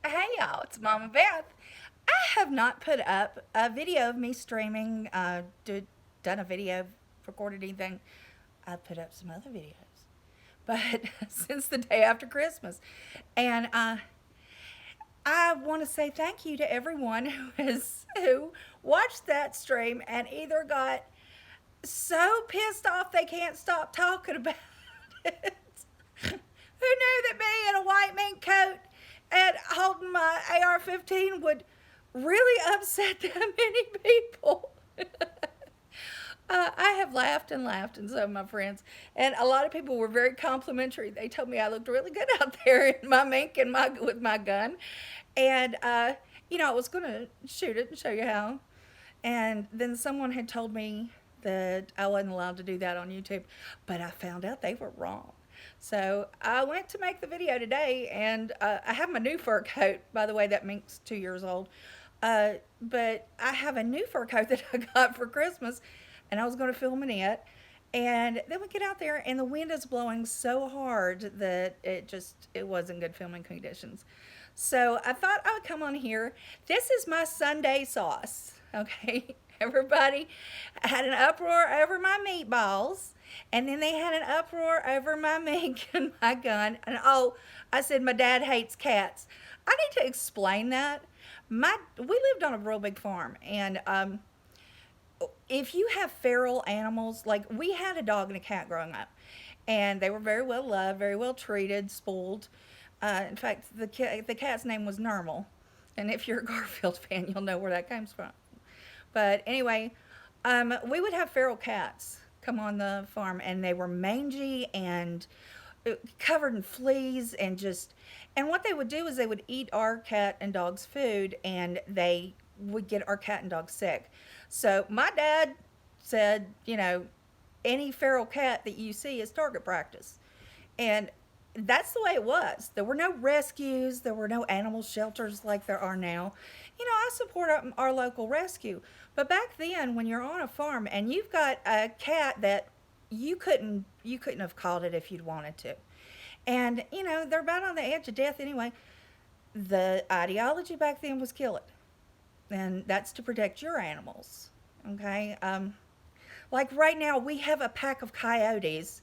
Hey y'all, it's Mama Beth. I have not put up a video of me streaming, done a video, recorded anything. I've put up some other videos, but since the day after Christmas. And I want to say thank you to everyone who watched that stream and either got so pissed off they can't stop talking about it. Who knew that me in a white mink coat and holding my AR-15 would really upset that many people? I have laughed and laughed, and some of my friends, and a lot of people were very complimentary. They told me I looked really good out there in my mink and with my gun, and I was going to shoot it and show you how. And then someone had told me that I wasn't allowed to do that on YouTube, but I found out they were wrong. So I went to make the video today, and I have my new fur coat. By the way, that mink's 2 years old. But I have a new fur coat that I got for Christmas, and I was going to film in it. And then we get out there, and the wind is blowing so hard that it wasn't good filming conditions. So I thought I would come on here. This is my Sunday sauce, okay? Everybody had an uproar over my meatballs, and then they had an uproar over my mink and my gun. And oh, I said my dad hates cats. I need to explain that. We lived on a real big farm, and if you have feral animals, like we had a dog and a cat growing up, and they were very well loved, very well treated, spoiled. In fact, the cat's name was Normal, and if you're a Garfield fan, you'll know where that comes from. But anyway, we would have feral cats come on the farm, and they were mangy and covered in fleas and what they would do is they would eat our cat and dog's food, and they would get our cat and dog sick. So my dad said, any feral cat that you see is target practice. And that's the way it was. There were no rescues, there were no animal shelters like there are now. I support our local rescue. But back then, when you're on a farm and you've got a cat that you couldn't have caught it if you'd wanted to. And, they're about on the edge of death anyway. The ideology back then was kill it. And that's to protect your animals. Okay? Like right now, we have a pack of coyotes.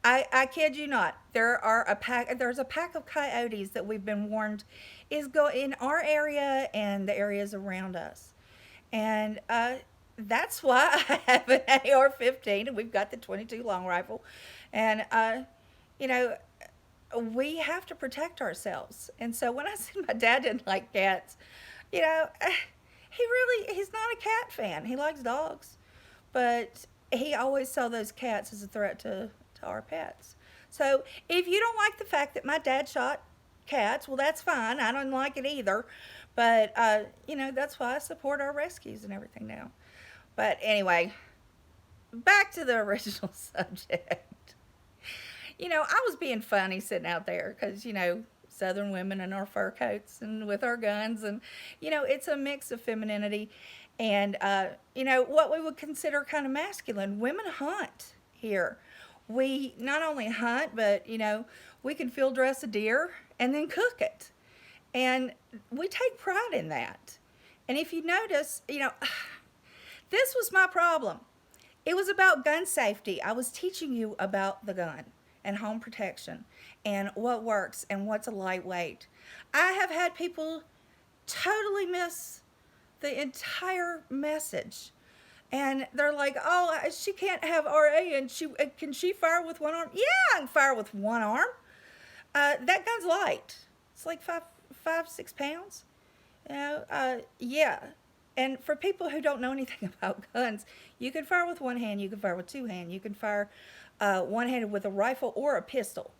I kid you not. There's a pack of coyotes that we've been warned is go in our area and the areas around us. And that's why I have an AR-15, and we've got the 22 long rifle. And you know, we have to protect ourselves. And so when I said my dad didn't like cats, you know, he's not a cat fan. He likes dogs, but he always saw those cats as a threat to our pets. So if you don't like the fact that my dad shot cats, well, that's fine. I don't like it either. But, that's why I support our rescues and everything now. But anyway, back to the original subject. I was being funny sitting out there because, Southern women in our fur coats and with our guns. And, it's a mix of femininity and, what we would consider kind of masculine. Women hunt here. We not only hunt, but, we can field dress a deer and then cook it. And we take pride in that. And if you notice, this was my problem. It was about gun safety. I was teaching you about the gun and home protection and what works and what's a lightweight. I have had people totally miss the entire message. And they're like, oh, she can't have RA and can she fire with one arm? Yeah, I can fire with one arm. That gun's light. It's like 5-6 pounds. Yeah. And for people who don't know anything about guns, you can fire with one hand, you can fire with two hands, you can fire one-handed with a rifle or a pistol.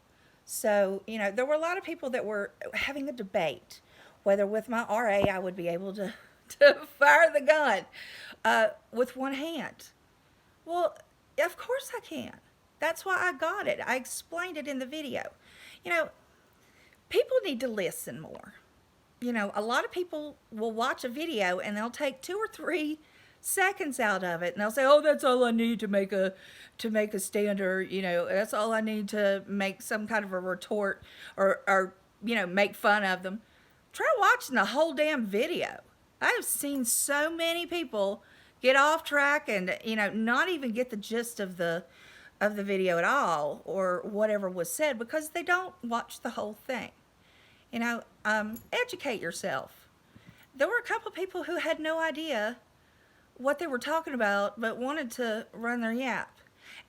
So, there were a lot of people that were having a debate whether with my RA I would be able to fire the gun with one hand. Well, of course I can. That's why I got it. I explained it in the video. People need to listen more. A lot of people will watch a video and they'll take 2 or 3 seconds out of it and they'll say, "Oh, that's all I need to make a stand, or that's all I need to make some kind of a retort or make fun of them." try watching the whole damn video. I have seen so many people get off track and not even get the gist of the video at all or whatever was said because they don't watch the whole thing. Educate yourself. There were a couple people who had no idea what they were talking about but wanted to run their yap.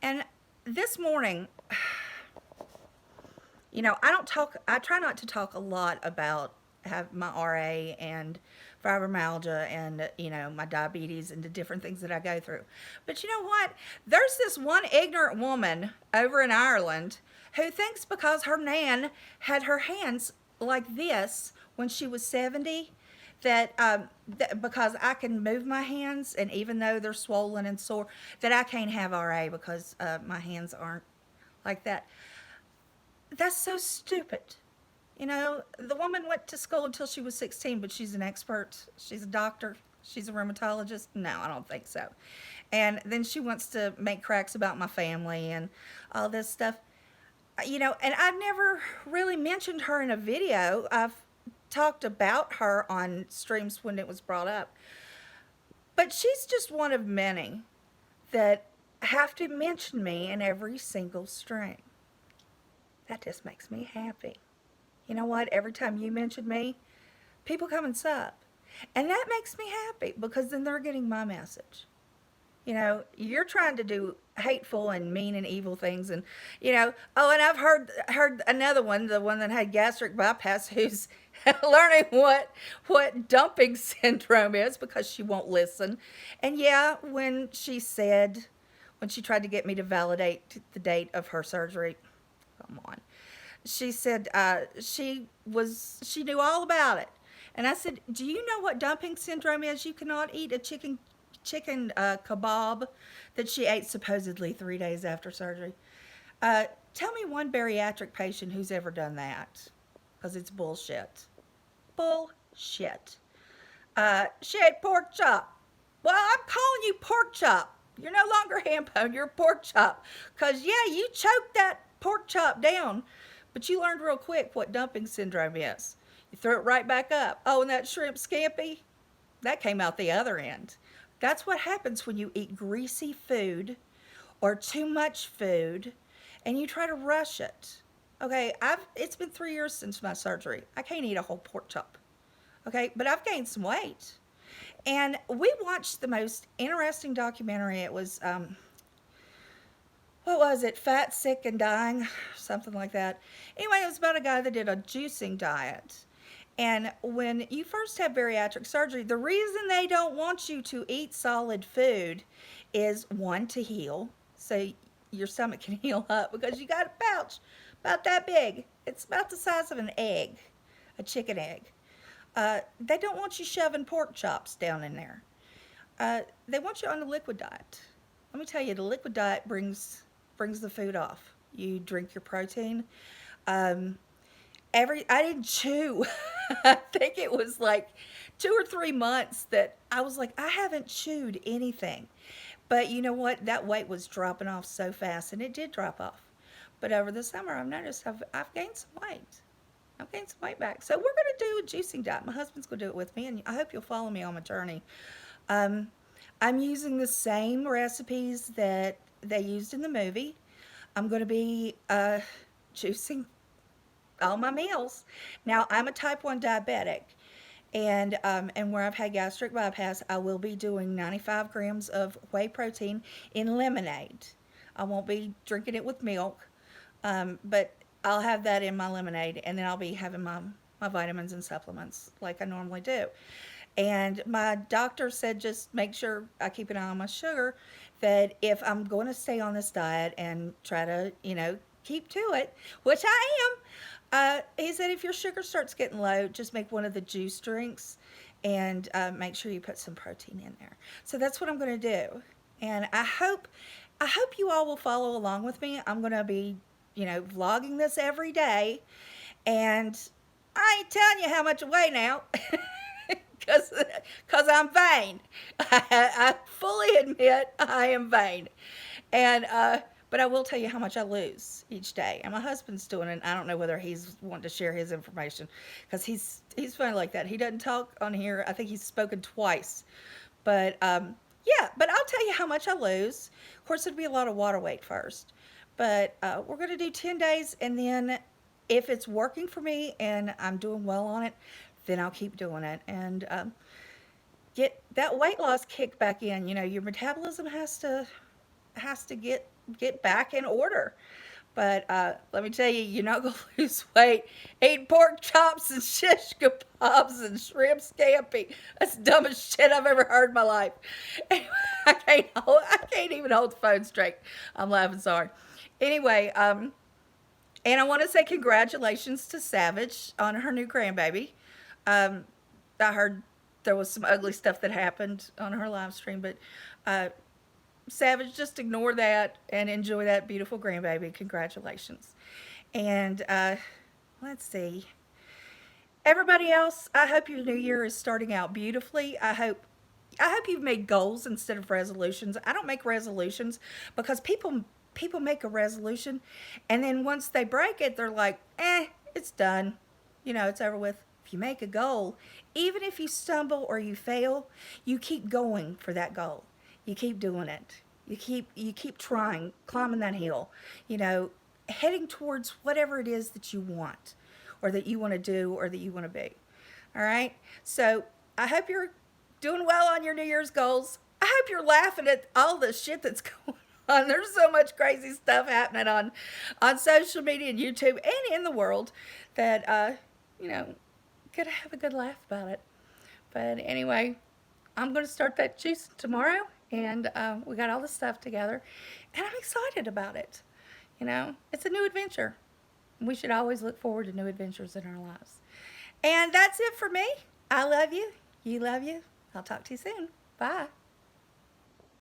And this morning, I try not to talk a lot about have my RA and fibromyalgia and my diabetes and the different things that I go through. But you know what? There's this one ignorant woman over in Ireland who thinks because her nan had her hands like this when she was 70 that because I can move my hands and even though they're swollen and sore that I can't have RA because my hands aren't like that. That's so stupid. The woman went to school until she was 16, but she's an expert. She's a doctor. She's a rheumatologist. No, I don't think so. And then she wants to make cracks about my family and all this stuff. And I've never really mentioned her in a video. I've talked about her on streams when it was brought up. But she's just one of many that have to mention me in every single stream. That just makes me happy. You know what? Every time you mention me, people come and sub. And that makes me happy because then they're getting my message. You're trying to do hateful and mean and evil things and and I've heard another one, the one that had gastric bypass who's learning what dumping syndrome is because she won't listen. And yeah, when she tried to get me to validate the date of her surgery, come on. She said she knew all about it. And I said, do you know what dumping syndrome is? You cannot eat a chicken kebab that she ate supposedly 3 days after surgery. Tell me one bariatric patient who's ever done that, because it's bullshit. Bullshit. She ate pork chop. Well, I'm calling you pork chop. You're no longer ham bone, you're pork chop. Because, yeah, you choked that pork chop down, but you learned real quick what dumping syndrome is. You throw it right back up. Oh, and that shrimp scampi, that came out the other end. That's what happens when you eat greasy food or too much food and you try to rush it. Okay, it's been 3 years since my surgery. I can't eat a whole pork chop. Okay, but I've gained some weight. And we watched the most interesting documentary. It was, what was it? Fat, Sick, and Dying? Something like that. Anyway, it was about a guy that did a juicing diet. And when you first have bariatric surgery, the reason they don't want you to eat solid food is, one, to heal, so your stomach can heal up, because you got a pouch about that big. It's about the size of an egg, a chicken egg. They don't want you shoving pork chops down in there. They want you on the liquid diet. Let me tell you, the liquid diet brings the food off. You drink your protein. I didn't chew. I think it was like 2 or 3 months that I was like, I haven't chewed anything. But you know what? That weight was dropping off so fast, and it did drop off. But over the summer, I've noticed I've gained some weight. I've gained some weight back. So we're going to do a juicing diet. My husband's going to do it with me, and I hope you'll follow me on my journey. I'm using the same recipes that they used in the movie. I'm going to be juicing all my meals. Now, I'm a type 1 diabetic, and where I've had gastric bypass, I will be doing 95 grams of whey protein in lemonade. I won't be drinking it with milk, but I'll have that in my lemonade, and then I'll be having my vitamins and supplements like I normally do. And my doctor said just make sure I keep an eye on my sugar, that if I'm going to stay on this diet and try to, keep to it, which I am, he said if your sugar starts getting low, just make one of the juice drinks and make sure you put some protein in there. So that's what I'm going to do. And I hope you all will follow along with me. I'm going to be, vlogging this every day. And I ain't telling you how much I weigh now. Because I'm vain. I fully admit I am vain. And But I will tell you how much I lose each day. And my husband's doing it. I don't know whether he's wanting to share his information because he's funny like that. He doesn't talk on here. I think he's spoken twice. But yeah, but I'll tell you how much I lose. Of course, it'd be a lot of water weight first. But we're going to do 10 days. And then if it's working for me and I'm doing well on it, then I'll keep doing it. And get that weight loss kicked back in. You know, your metabolism has to get back in order. But let me tell you, you're not gonna lose weight eating pork chops and shish kebabs and shrimp scampi. That's the dumbest shit I've ever heard in my life. I can't even hold the phone straight. I'm laughing. Sorry. Anyway, and I want to say congratulations to Savage on her new grandbaby. Um, I heard there was some ugly stuff that happened on her live stream, but uh, Savage, just ignore that and enjoy that beautiful grandbaby. Congratulations. And let's see. Everybody else, I hope your new year is starting out beautifully. I hope you've made goals instead of resolutions. I don't make resolutions because people make a resolution and then once they break it, they're like, it's done. You know, it's over with. If you make a goal, even if you stumble or you fail, you keep going for that goal. You keep doing it. You keep trying, climbing that hill, you know, heading towards whatever it is that you want or that you want to do or that you want to be. All right? So, I hope you're doing well on your New Year's goals. I hope you're laughing at all the shit that's going on. There's so much crazy stuff happening on social media and YouTube and in the world that you know, gotta have a good laugh about it. But anyway, I'm going to start that juice tomorrow, and we got all the stuff together, and I'm excited about it. You know, it's a new adventure. We should always look forward to new adventures in our lives. And that's it for me. I love you. You love you. I'll talk to you soon. Bye.